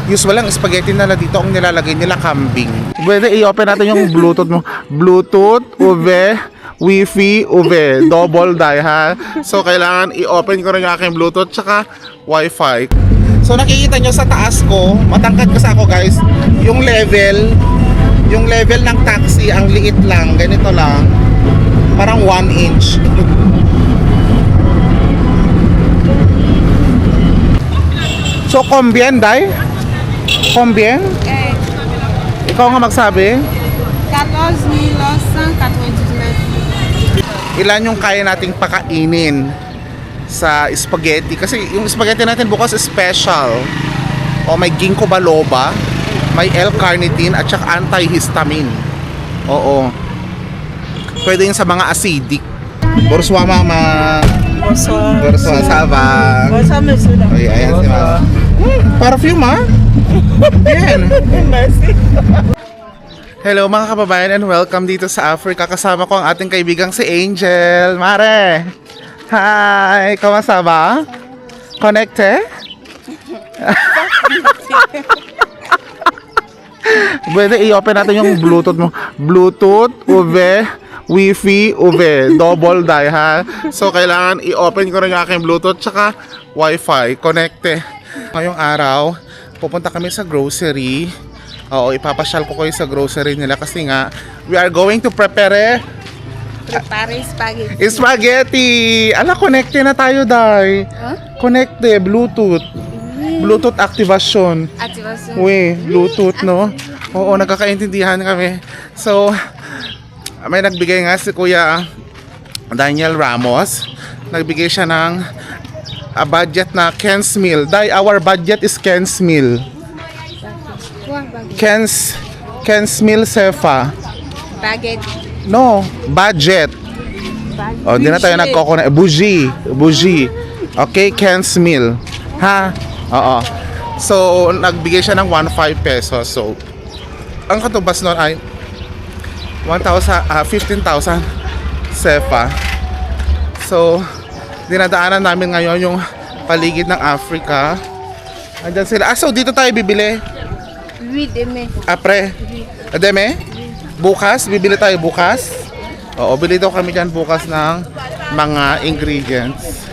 Usual lang, spaghetti na dito ang nilalagay nila kambing. Pwede i-open natin yung Bluetooth mo. Bluetooth, uve, Wi-Fi, uve. Double die ha. So kailangan i-open ko rin yung aking Bluetooth tsaka Wi-Fi. So nakikita nyo sa taas ko, matangkad kasi ako guys, yung level ng taxi, ang liit lang, ganito lang. Parang 1 inch. So, combien, Day? Combien? Ikaw nga magsabi. 14,999. Ilan yung kaya nating pakainin sa spaghetti? Kasi yung spaghetti natin bukas special. O may ginkgo biloba, may L-carnitine at saka antihistamine. Oo. Pwede yun sa mga acidic. Borswa, mama. Borswa, saba. Ay, ayan si mama. Perfume, ha? Yan. Hello mga kababayan and welcome dito sa Africa. Kasama ko ang ating kaibigang si Angel. Mare! Hi! Kamusta ba? Connecte? Pwede i-open natin yung Bluetooth mo. Bluetooth, uve, Wi-Fi, uve. Double die ha. So kailangan i-open ko rin yung aking Bluetooth tsaka Wi-Fi. Connecte. Ngayong araw, pupunta kami sa grocery. Oo, ipapasyal ko kayo sa grocery nila kasi nga we are going to prepare spaghetti. Spaghetti! Ala, connecte na tayo, Day. Huh? Connecte, Bluetooth. Bluetooth activation. Activation. Uy, Bluetooth, no? Oo, nagkakaintindihan kami. So, may nagbigay nga si Kuya Daniel Ramos. Nagbigay siya ng a budget na Ken's Meal. Day, our budget is Ken's Meal. Ken's Meal Sefa. Baguette. No, budget. O, di na tayo nagkokona. Bougie. Okay, Ken's Meal. Ha? Oo. So, nagbigay siya ng 15 pesos. So, ang katubas nun ay 15,000 sefa. So, dinadaanan namin ngayon yung paligid ng Africa. Andyan sila. So dito tayo bibili. Oui, demain. Apre? Deme? Bukas? Bibili tayo bukas? Oo, bili daw kami dyan bukas ng mga ingredients.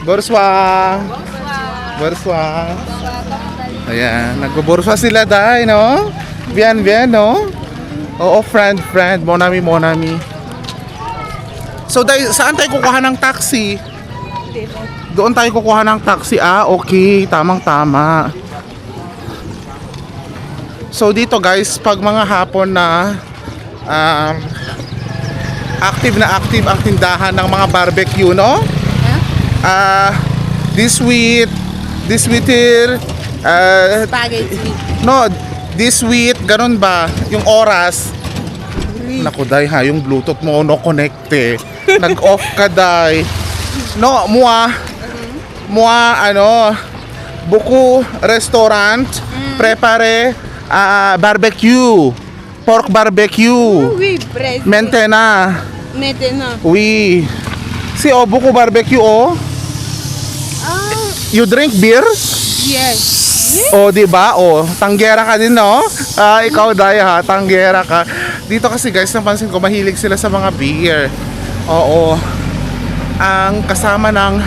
Borswa! Ayan, nagboborswa sila dahil, no? Bien, no? Oo, friend, mon ami. So, dahil saan tayo kukuha ng taxi? Doon tayo kukuha ng taxi. Ah, okay. Tamang-tama. So, dito guys, pag mga hapon na active ang tindahan ng mga barbecue, no? This week here, Spaghetti. no, this week, ganun ba? Yung oras. Naku, Day, ha, yung Bluetooth mo, no, connecte. Nag-off ka, Day. No, buku restaurant, prepare barbecue, pork barbecue. Oui, presque. Maintenant. Oui. Si buku barbecue, You drink beer? Yes. Di ba? Tanggera ka din, no? Ikaw, Day, ha, tanggera ka. Dito kasi guys, napansin ko mahilig sila sa mga beer. Oo. Ang kasama ng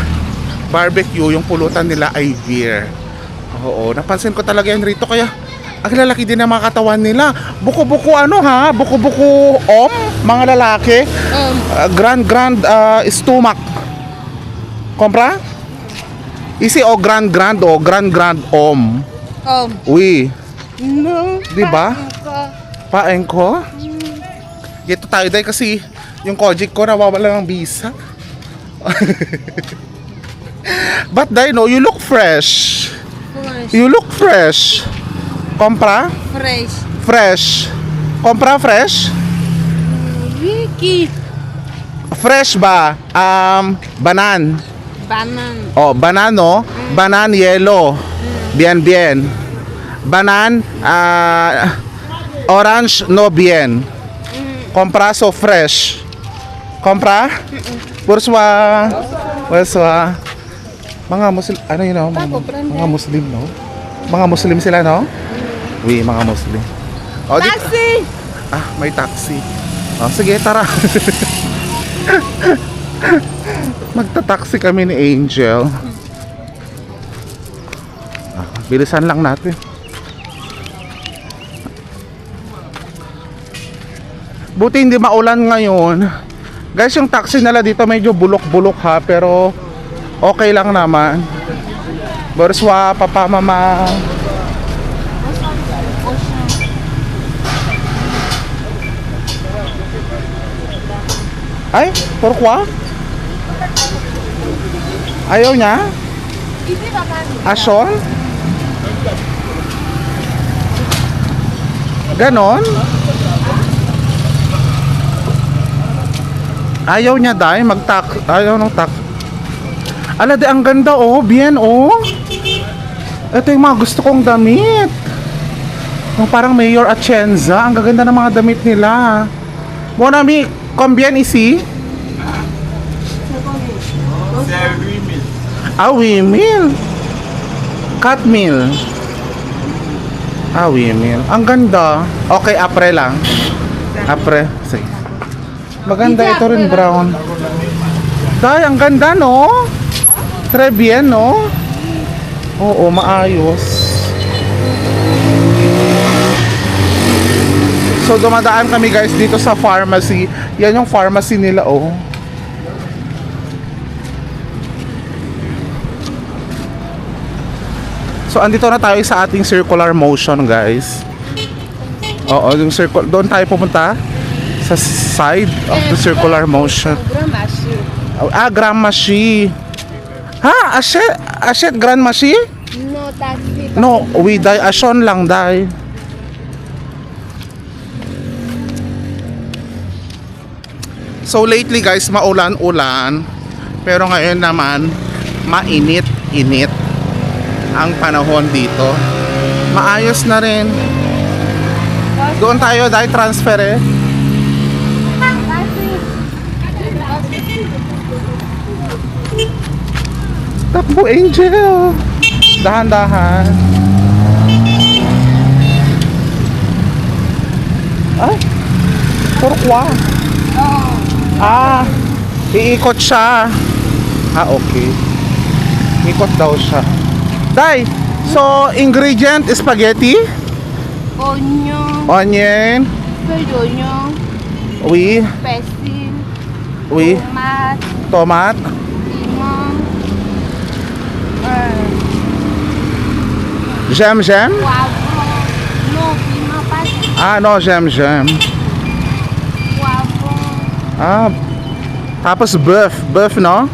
barbecue, yung pulutan nila ay beer. Oo, napansin ko talaga yan rito, kaya ang lalaki din ng mga katawan nila. Buko-buko buko-buko mga lalaki. Grand stomach. Kompra? Isi grand Oui. No. Di ba? Paeng ko? Dito tayo dahil kasi yung Kojik ko nawawala ng visa. But Day, no, you look fresh. Kompra? Fresh. Kompra fresh? Vicky. Fresh ba? Banan. Banano. Banan yellow. Bien. Banan orange no bien. Compra so fresh. Compra? Borswa. Mga Muslim, mga Muslim, no? Mga Muslim sila, no? Oui, mga Muslim. O, Taxi! may taxi. O, sige, tara. Magta-taxi kami ni Angel. Bilisan lang natin. Buti hindi maulan ngayon. Guys, yung taxi nila dito medyo bulok-bulok ha, pero okay lang naman. Borswa, papa, mama. Ay, pourquoi? Ayaw niya? Ason? Ganon? Ayaw niya dahil ayaw ng tak. Ala, di ang ganda oh, bien oh. Ito yung mga gusto kong damit. Yung parang Mayor Atienza, ang gaganda ng mga damit nila. Mon ami, combien ici? Ah, 8,000. 4,000. Ah, 8,000. Ang ganda. Okay, apre lang. Apre. Sige. Maganda ito rin, brown. Dahil, ang ganda, no? Très bien, no? Oo, maayos. So, dumadaan kami, guys, dito sa pharmacy. Yan yung pharmacy nila, oh. So, andito na tayo sa ating circular motion, guys. Oo, yung doon tayo pumunta sa side of the circular motion. Grand Machi. Ha? Achet Grand Machi? No, taxi. No, we die. Ason lang, die. So, lately, guys, maulan-ulan. Pero ngayon naman, mainit-init ang panahon dito. Maayos na rin. Doon tayo dahil transfer eh. Takbo, Angel. Dahan-dahan. Ay, pourquoi? Ah, iikot siya. Ah, okay. Ikot daw siya. Day, so ingredient spaghetti, Onion, onion, feuille d'oignon, oui, persil, oui, tomate, tomat, limon, jam, poivron. Non, piment pas. ah no, jam, Poivron, ah, tapos beef no,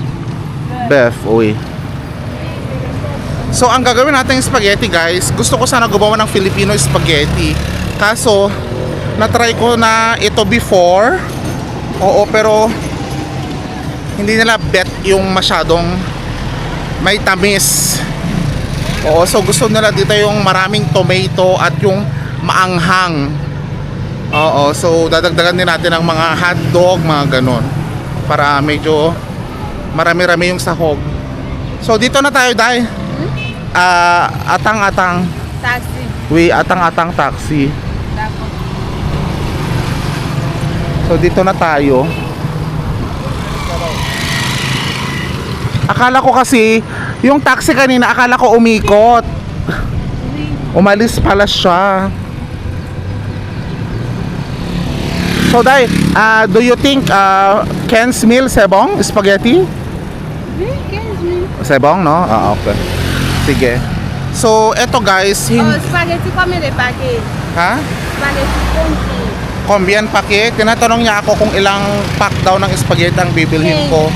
beef, oui. So ang gagawin natin yung spaghetti, guys, gusto ko sana gumawa ng Filipino spaghetti. Kaso na-try ko na ito before. Oo, pero hindi nila bet yung masyadong may tamis. Oo, so gusto nila dito yung maraming tomato at yung maanghang. Oo, so dadagdagan din natin ng mga hotdog, mga ganon, para medyo marami-rami yung sahog. So dito na tayo, dahil atang-atang. taxi. Oui, atang-atang taxi. Tapos, So dito na tayo. Akala ko kasi yung taxi kanina, akala ko umikot. Umalis pala siya. So Day, do you think Ken's meal sebong spaghetti? oui, 15 000. Sebong, no? Ah, okay. Sige. So, eto guys, Oh, spaghetti combien de paquets? ha? Spaghetti combien? Combien packet? Tinatanong niya ako kung ilang pack daw ng spaghetti ang bibilhin ko.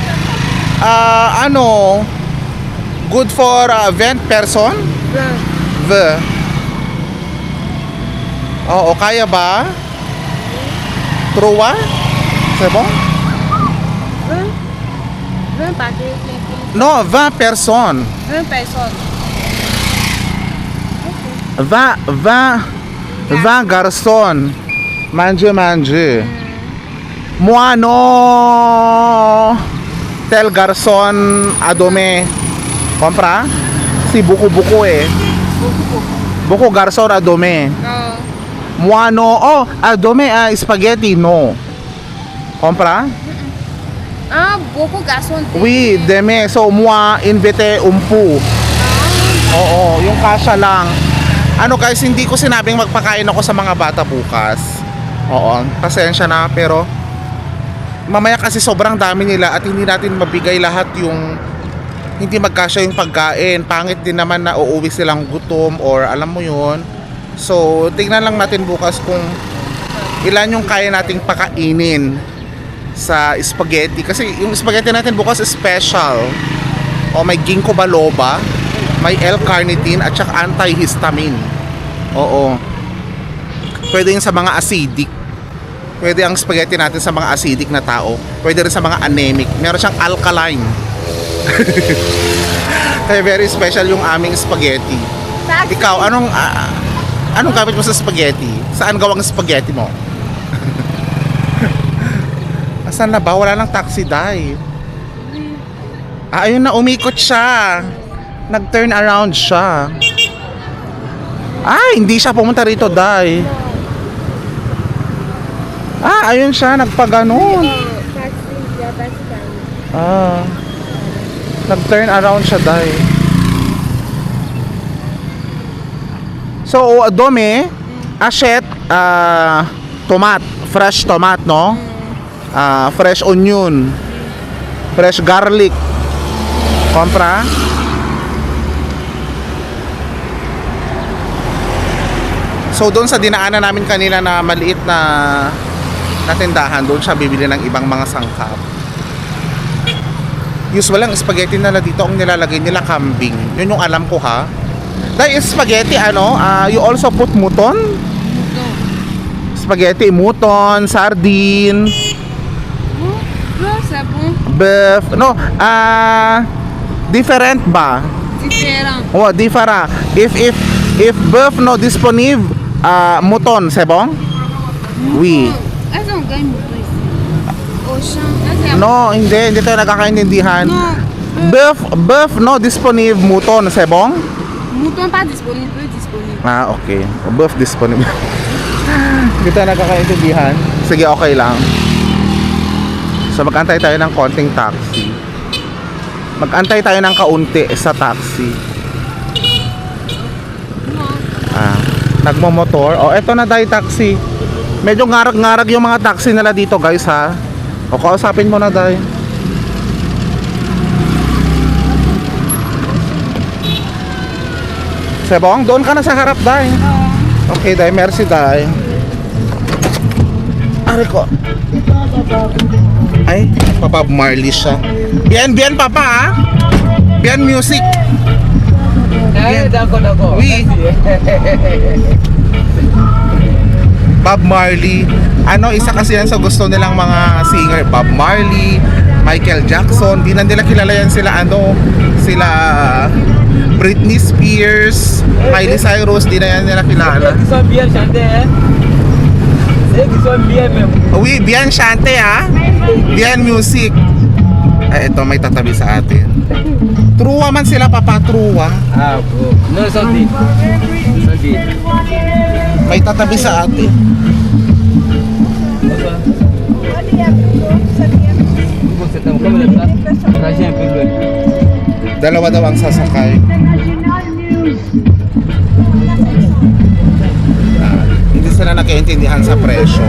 Ano? Good for 20 person? 20. The. Oo, kaya ba? Truwa? Sebong? 20 paquets. No, 20 person. 20 personnes. 20 garçon. Manje. Moi no. Tel garçon adome. Compra? Si buku-buku eh. Buko garçon adome. Moi no. Oh, adome spaghetti no. Compra? Beaucoup garçon. Oui, deme. So, moi invite umpu. Oo, yung kasha lang. Ano guys, hindi ko sinabing magpakain ako sa mga bata bukas. Oo, pasensya na pero mamaya kasi sobrang dami nila at hindi natin mabigay lahat yung hindi magkasya yung pagkain. Pangit din naman na uuwi silang gutom or alam mo yun. So, tingnan lang natin bukas kung ilan yung kaya nating pakainin sa spaghetti. Kasi yung spaghetti natin bukas special. O may ginkgo biloba, may L-carnitine at saka antihistamine. Oo. Pwede yung sa mga acidic. Pwede ang spaghetti natin sa mga acidic na tao. Pwede rin sa mga anemic. Meron siyang alkaline. Kaya very special yung aming spaghetti. Ikaw, anong gamit mo sa spaghetti? Saan gawang spaghetti mo? Asan na ba? Wala lang taxi, Day. Ayun na, umikot siya. Nag-turn around siya. Hindi siya pumunta rito, Day. Ayun siya, nagpaganon. Nag-turn around siya, Day. So, adome, achet, tomat, fresh tomat, no? Fresh onion, fresh garlic. Kompra. So doon sa dinaanan namin kanina na maliit na tindahan, doon siya bibili ng ibang mga sangkap. Usual lang spaghetti nila dito ang nilalagay nila kambing. Yun yung alam ko ha. Dahil spaghetti you also put mutton? Spaghetti, mutton, sardine. C'est bon. Beef, no, different ba? Différent. Oh, different. If beef no disponible, mouton, c'est bon? Oui. Est-ce qu'on gagne mouton ici? Au champ. No, hindi tayo nagkakaintindihan. No. Beef no disponible, mouton, c'est bon? Mouton pas disponible, peu disponible. Okay. Beef disponible. Hindi tayo nagkakaintindihan. Sige, okay lang. So mag-antay tayo ng konting taxi. Mag-antay tayo ng kaunti sa taxi. Nagmo-motor. Eto na tayo taxi. Medyo ngarag-ngarag yung mga taxi nila dito guys ha. Kausapin mo na tayo. Sebong, doon ka na sa harap tayo. Okay tayo, merci tayo. Ari ko. Ay, Papa Marley siya. Bien, papa ha? Bien music. Dako. Oui. Bob Marley. Isa kasi yan sa gusto nilang mga singer. Bob Marley, Michael Jackson. Di na nila kilala yan sila sila Britney Spears, Miley Cyrus. Di na yan nila kilala. Oui, bien chante ha. Bien music. Ito may tatabi sa atin. Truwa man sila papa, truwa. Bro. No, something. May tatabi sa atin. Dalawa daw ang sasakay. Hindi sila nagkaintindihan sa presyo.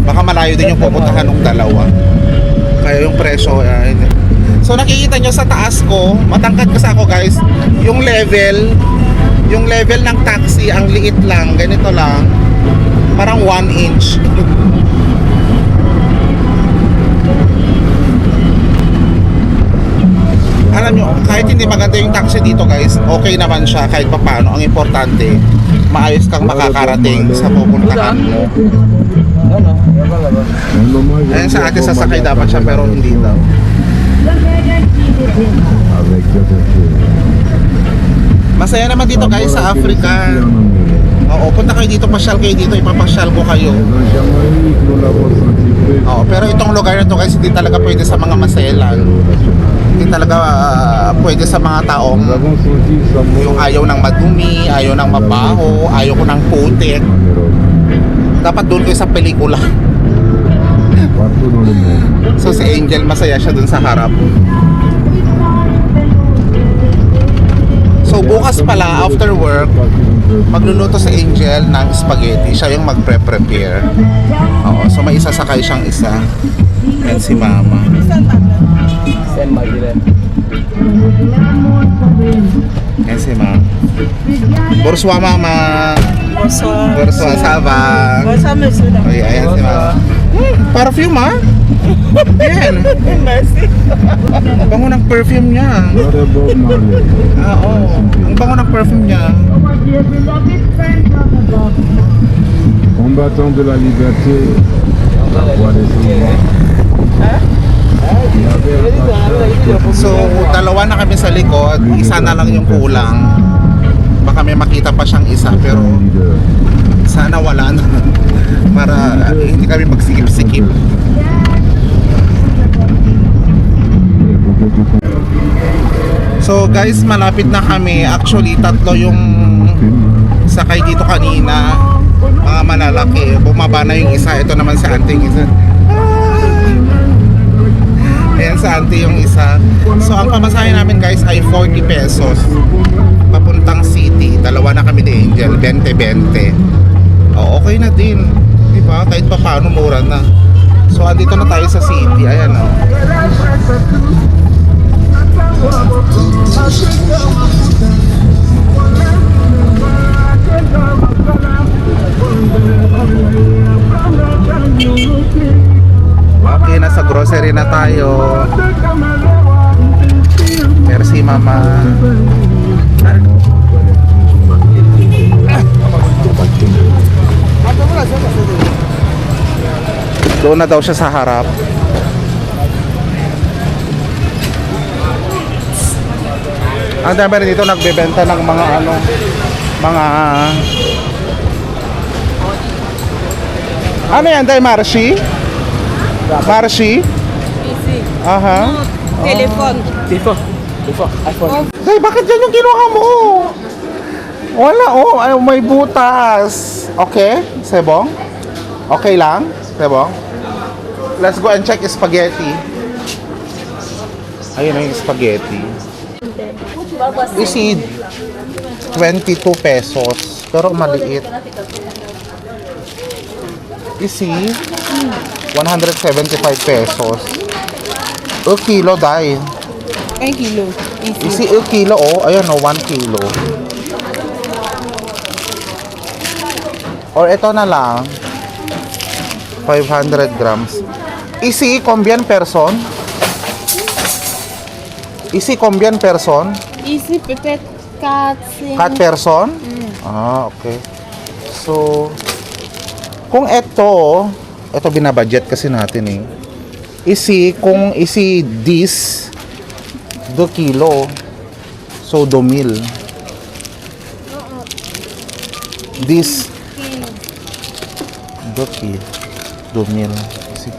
Baka malayo din yung pupuntahan ng dalawa. Kaya yung presyo hindi. So nakikita nyo sa taas ko, matangkad kasi ako guys, yung level ng taxi ang liit lang, ganito lang, parang 1 inch. Alam nyo, kahit hindi maganda yung taxi dito guys, okay naman siya kahit papaano. Ang importante, maayos kang makakarating sa pupuntahan mo. Ayun sa atin sasakay dapat siya pero hindi daw. Masaya naman dito guys sa Africa. Oo, punta kayo dito, pasyal kayo dito, ipapasyal ko kayo. Oo, pero itong lugar na to guys, hindi talaga pwede sa mga maselan. Hindi talaga pwede sa mga taong yung ayaw ng madumi, ayaw ng mabaho, ayaw ko ng putik. Dapat doon kayo sa pelikula. So si Angel masaya siya dun sa harap. So bukas pala after work, magluluto si Angel ng spaghetti. Siya yung magpre-prepare. Oo, so may isasakay siyang isa. Yan si Mama. Sen Magdalene. Yan si Mama. Bonsoir Mama. Bonsoir. Bonsoir, ça va? Bonsoir, monsieur. Oy, ayan si Mama. Perfume ha? Yan. Merci. Ang bango ng perfume niya. Oo. Ang bango ng perfume niya. Combattant de la liberté, la voix des sans-voix. So, dalawa na kami sa likod. Isa na lang yung kulang. Baka may makita pa siyang isa pero Leader. sana wala na. Para hindi kami magsikip-sikip. So guys, malapit na kami. Actually, tatlo yung sakay dito kanina. Mga malalaki. Bumaba na yung isa. Ito naman si auntie yung isa. Ayan sa auntie yung isa. So ang pamasahe namin guys ay 40 pesos. Papuntang city. Dalawa na kami ni Angel. 20-20. Oh, okay na din. Diba? Kahit pa paano mura na. So andito na tayo sa city. Ayan o. Okay, nasa grocery na tayo. Merci Mama. Doon na daw siya sa harap. Ang dami rin dito nagbebenta ng mga ano yan, Day Marshi? Marshi? Ici. Aha. Téléphone. iPhone. Day, bakit yan yung kinuha mo? Wala, oh, ay, may butas. Okay, Sebong? Okay lang, Sebong? Let's go and check spaghetti. Ayun na yung spaghetti. Isi 22 pesos, pero maliit. Isi 175 pesos. 1 kilo, Day. 1 kilo. Ici. Isi 1 kilo, oh. Ayun, oh, 1 kilo. Or ito na lang. 500 grams. Isi, combien person? Isi, combien person? Ici, peut-être 4, 4 person? Ah, okay. So, kung ito binabudget kasi natin eh. Kung isi 10 kilo. So, 2,000. 10 kilo. 2,000. Ici,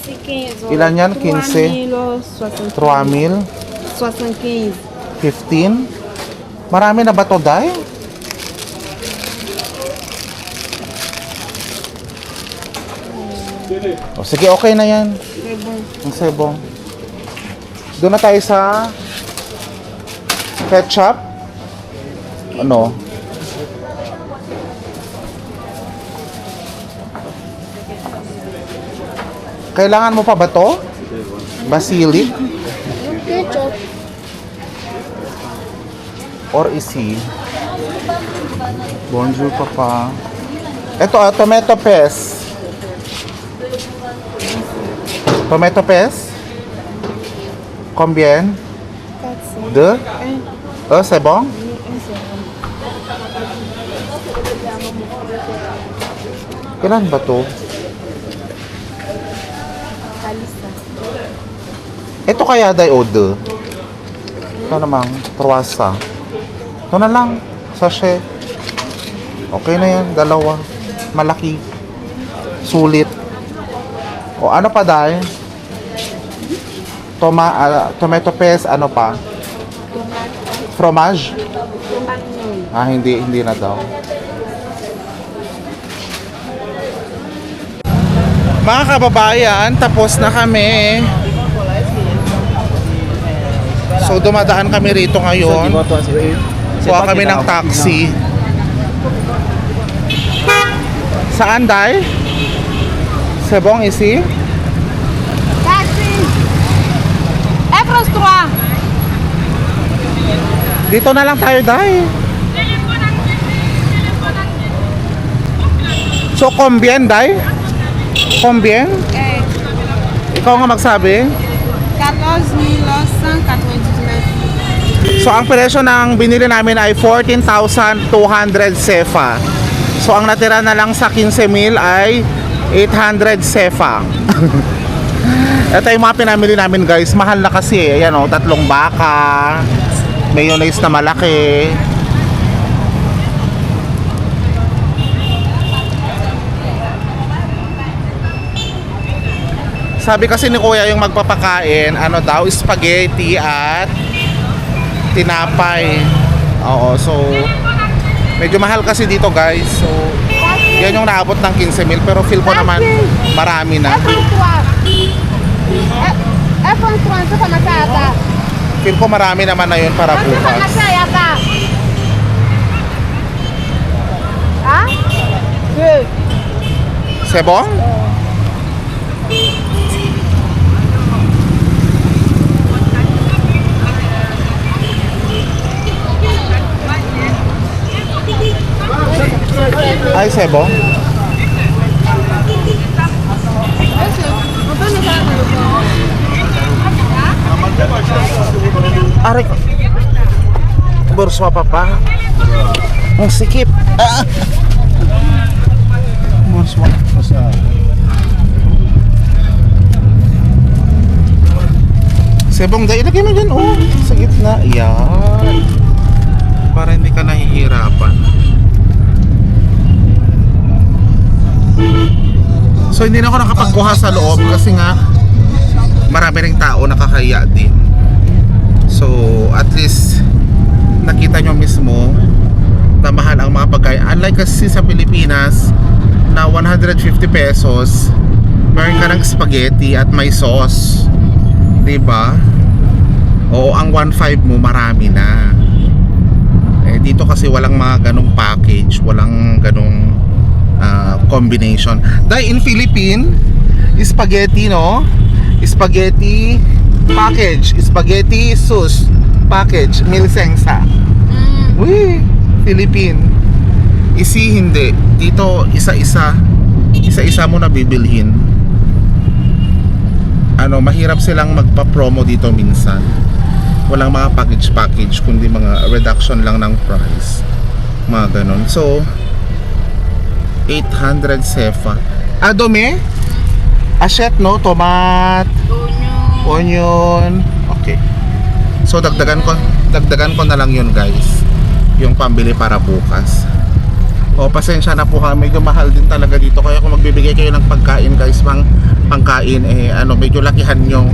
15. Ilan yan? 15? 3,000. 3,000? 75. 15? Marami na ba to, Day? O, sige, okay na yan. C'est bon. Ang sebong. Doon na tayo sa ketchup. Ano? Kailangan mo pa ba to? Basilic? Ketchup. Or isi? Bonjour, papa. Ito, tomato paste. Tomato paste? Combien? 400. Deux? C'est bon? Kailan ba to? Alisa. Ito kaya day o deux? Ito namang truasa. Ito na lang. Sachet. Okay na yan, dalawa. Malaki. Sulit. O ano pa dahil? Tomato paste, ano pa? Fromage? Hindi na daw. Mga kababayan, tapos na kami. So dumadaan kami rito ngayon. Kuha kami ng taxi. Saan day? Sebong isi? Taxi! Efros 3! Dito na lang tayo day. So combien day? Combien? Eh, Ikaw nga magsabi. 14,999. So ang presyo ng binili namin ay 14,200 sefa. So ang natira na lang sa 15,000 ay 800 sefa. Ito yung mga pinamili namin guys. Mahal na kasi eh. Ayan o, 3 baka. Mayonnaise na malaki. Sabi kasi ni Kuya yung magpapakain, ano daw, spaghetti at tinapay. Oo, so medyo mahal kasi dito guys. So yan yung naabot ng 15,000 pero feel ko naman marami na. Efros 3 itu sama saya apa? Feel ko marami naman na yun para Itu sama bukas. saya apa? Ah? Sebong? Ay, sebong? Aray ko. Burswa pa pa. Ang sikip. Burswa. Sebong, dahil ilagay mo dyan, oh. Sa gitna. Yan. Para hindi ka nahihirapan. So, hindi na ako nakapagkuha sa loob kasi nga marami ring tao nakakaya din. So, at least nakita nyo mismo na mahal ang mga pagkain. Unlike kasi sa Pilipinas na 150 pesos, meron ka ng spaghetti at may sauce. Diba? Oo, ang 1.5 mo marami na. Eh, dito kasi walang mga ganong package, walang ganong combination. Dahil in Philippine, spaghetti, no? Spaghetti package, spaghetti sauce package, milsengsa. Uy, Philippine. Isi hindi. Dito isa-isa mo na bibilhin. Ano, mahirap silang magpa-promo dito minsan. Walang mga package kundi mga reduction lang ng price. Mga ganon. So 800 sefa. Adome? Aset, no? Tomat, onion. Okay. So dagdagan ko na lang yun guys. Yung pambili para bukas. O pasensya na po ha, medyo mahal din talaga dito. Kaya kung magbibigay kayo ng pagkain guys, pangkain eh ano, medyo lakihan nyo.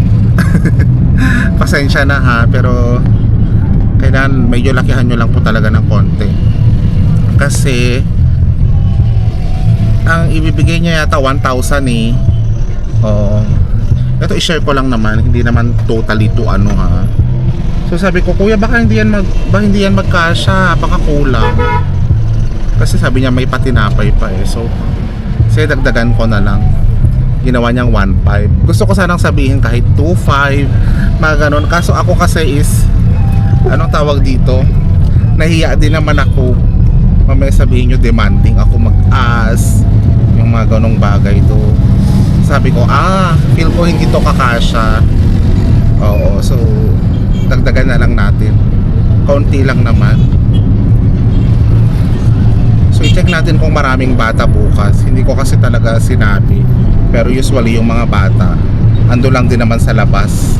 Pasensya na ha, pero kailangan medyo lakihan nyo lang po talaga ng konti. Kasi ang ibibigay niya yata 1,000 eh. Oo. Ito i-share ko lang naman, hindi naman totally to ano ha. So sabi ko, kuya baka hindi yan magkasya, baka kulang. Kasi sabi niya may patinapay pa eh. So dagdagan ko na lang. Ginawa niyang 1,500. Gusto ko sanang sabihin kahit 2,500, mga ganon. Kaso ako kasi is anong tawag dito? Nahiya din naman ako. Mamaya sabihin nyo demanding ako mag-ask yung mga ganong bagay to. Sabi ko, feel ko hindi to kakasya. Oo, so dagdagan na lang natin. Kaunti lang naman. So i-check natin kung maraming bata bukas. Hindi ko kasi talaga sinabi, pero usually yung mga bata ando lang din naman sa labas,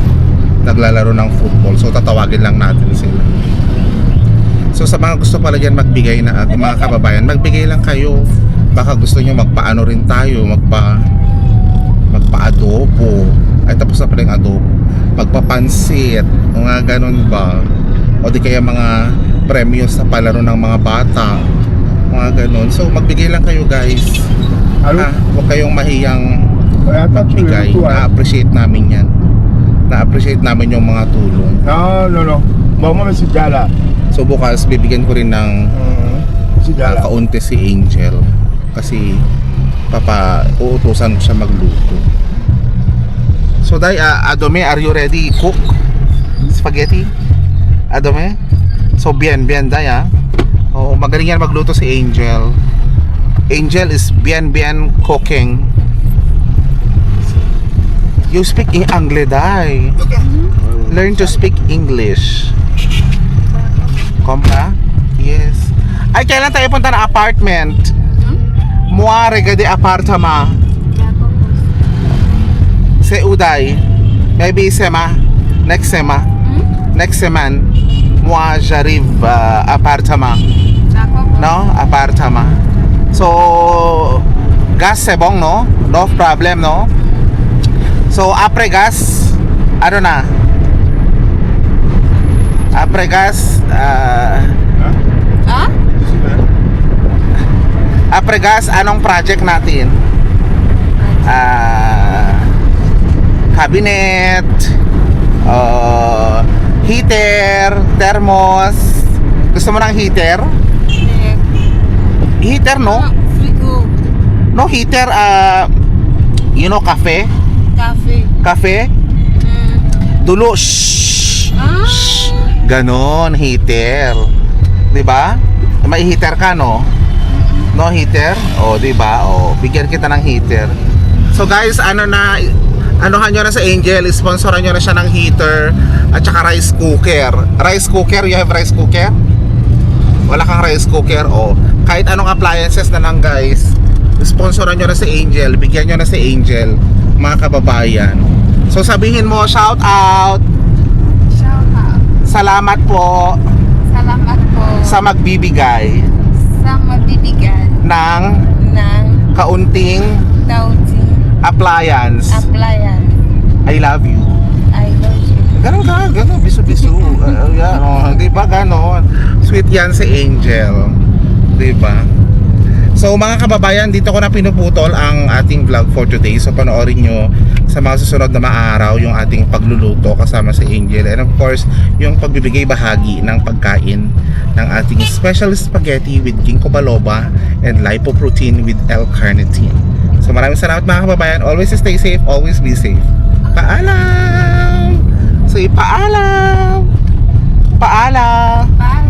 naglalaro ng football. So tatawagin lang natin sila. So So sa mga gusto pala dyan magbigay na mga kababayan, magbigay lang kayo. Baka gusto nyo magpaano rin tayo, magpa-adobo. Ay tapos na pala yung adobo. Magpapansit, mga ganun ba? O di kaya mga premyo sa palaro ng mga bata. Mga ganun. So magbigay lang kayo guys. Huwag kayong mahiyang magbigay. Na-appreciate namin yan. Na-appreciate namin yung mga tulong. No. Mama may si Jala. So bukas bibigyan ko rin ng Si Jala. kaunti si Angel. Kasi uutusan ko siya magluto. So Day, Adome, are you ready? Cook? Spaghetti? Adome? So bien, Day Oo, magaling yan magluto si Angel. Angel is bien cooking. You speak in English, Day. Learn to speak English. Kompra? Yes. Ay, kailan tayo punta na apartment? Muare gadi apartama. Se Uday. Maybe sema. Next sema. Next seman. Moi j'arrive apartama. No? Apartama. So gas c'est bon, no? No problem, no? So après gas, ano na? Après gas, après gas, anong project natin? Cabinet, heater, thermos. Gusto mo ng heater? Heater, no? Frigo. No heater, you know, cafe? Cafe? Dulo, shh. Ganon, heater. 'Di ba? May heater ka, no? No heater? O, 'di ba? O, bigyan kita ng heater. So guys, anuhan nyo na sa Angel, sponsoran nyo na siya ng heater at saka rice cooker. Rice cooker, you have rice cooker? Wala kang rice cooker, o kahit anong appliances na lang guys, sponsoran nyo na si Angel, bigyan nyo na si Angel, mga kababayan. So sabihin mo, shout out, Shout out. salamat po Salamat po sa magbibigay sa magbibigay ng ng kaunting daunting appliance. appliance. I love you. I love you. Ganon, biso-biso. Yan, di ba ganon? Sweet yan si Angel. Di ba? So mga kababayan, dito ko na pinuputol ang ating vlog for today. So panoorin nyo sa mga susunod na maaraw yung ating pagluluto kasama si Angel. And of course, yung pagbibigay bahagi ng pagkain ng ating special spaghetti with ginkgo biloba and lipoprotein with L-carnitine. So maraming salamat mga kababayan. Always stay safe, always be safe. Paalam! Say paalam! Paalam! Bye.